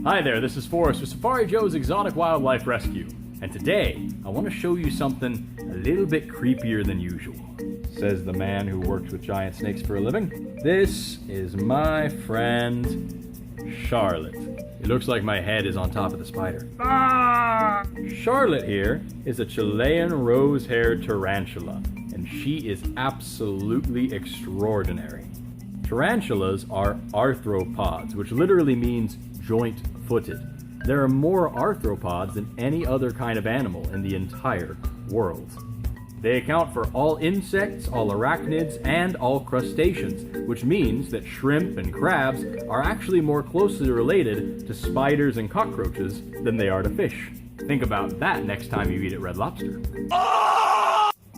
Hi there, this is Forrest with Safari Joe's Exotic Wildlife Rescue, and today I want to show you something a little bit creepier than usual, says the man who works with giant snakes for a living. This is my friend Charlotte. It looks like my head is on top of the spider. Charlotte here is a Chilean rose-haired tarantula, and she is absolutely extraordinary. Tarantulas are arthropods, which literally means joint-footed. There are more arthropods than any other kind of animal in the entire world. They account for all insects, all arachnids, and all crustaceans, which means that shrimp and crabs are actually more closely related to spiders and cockroaches than they are to fish. Think about that next time you eat at Red Lobster.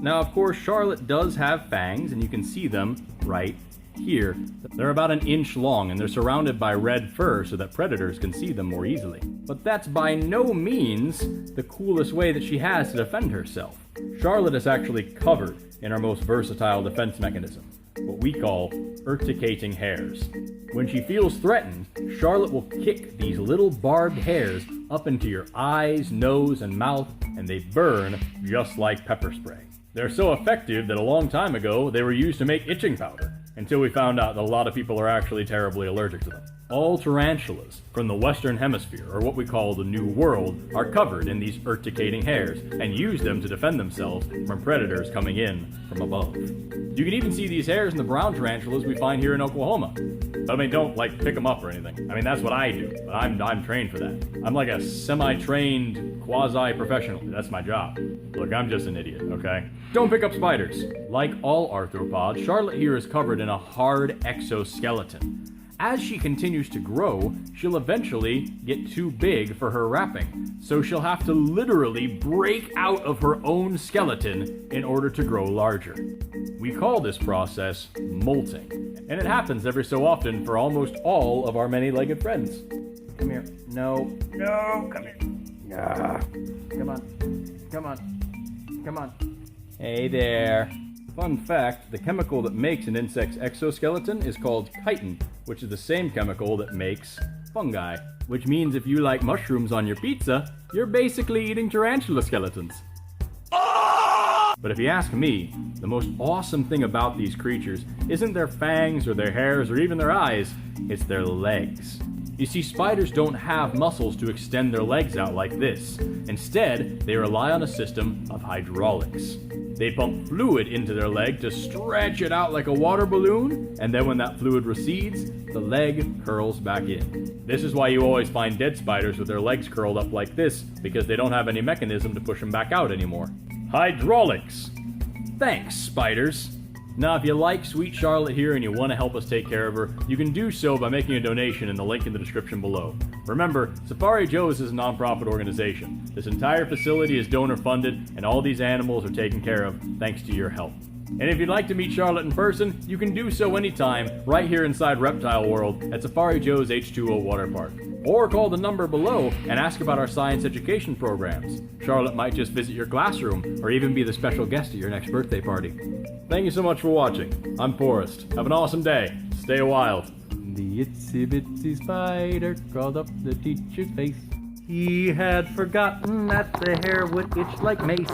Now, of course, Charlotte does have fangs, and you can see them right here. They're about an inch long, and they're surrounded by red fur so that predators can see them more easily. But that's by no means the coolest way that she has to defend herself. Charlotte is actually covered in our most versatile defense mechanism, what we call urticating hairs. When she feels threatened, Charlotte will kick these little barbed hairs up into your eyes, nose, and mouth, and they burn just like pepper spray. They're so effective that a long time ago they were used to make itching powder, until we found out that a lot of people are actually terribly allergic to them. All tarantulas from the Western Hemisphere, or what we call the New World, are covered in these urticating hairs and use them to defend themselves from predators coming in from above. You can even see these hairs in the brown tarantulas we find here in Oklahoma. But I mean, don't pick them up or anything. I mean, that's what I do, but I'm trained for that. I'm like a semi-trained quasi-professional. That's my job. Look, I'm just an idiot, okay? Don't pick up spiders. Like all arthropods, Charlotte here is covered in a hard exoskeleton. As she continues to grow, she'll eventually get too big for her wrapping, so she'll have to literally break out of her own skeleton in order to grow larger. We call this process molting, and it happens every so often for almost all of our many-legged friends. Come here. No, come here. Ah. Come on. Hey there. Fun fact, the chemical that makes an insect's exoskeleton is called chitin, which is the same chemical that makes fungi. Which means if you like mushrooms on your pizza, you're basically eating tarantula skeletons. But if you ask me, the most awesome thing about these creatures isn't their fangs or their hairs or even their eyes, it's their legs. You see, spiders don't have muscles to extend their legs out like this. Instead, they rely on a system of hydraulics. They pump fluid into their leg to stretch it out like a water balloon, and then when that fluid recedes, the leg curls back in. This is why you always find dead spiders with their legs curled up like this, because they don't have any mechanism to push them back out anymore. Hydraulics! Thanks, spiders! Now, if you like Sweet Charlotte here and you want to help us take care of her, you can do so by making a donation in the link in the description below. Remember, Safari Joe's is a non-profit organization. This entire facility is donor-funded, and all these animals are taken care of thanks to your help. And if you'd like to meet Charlotte in person, you can do so anytime, right here inside Reptile World at Safari Joe's H2O Water Park. Or call the number below and ask about our science education programs. Charlotte might just visit your classroom, or even be the special guest at your next birthday party. Thank you so much for watching. I'm Forrest. Have an awesome day. Stay wild. The itsy bitsy spider crawled up the teacher's face. He had forgotten that the hair would itch like mace.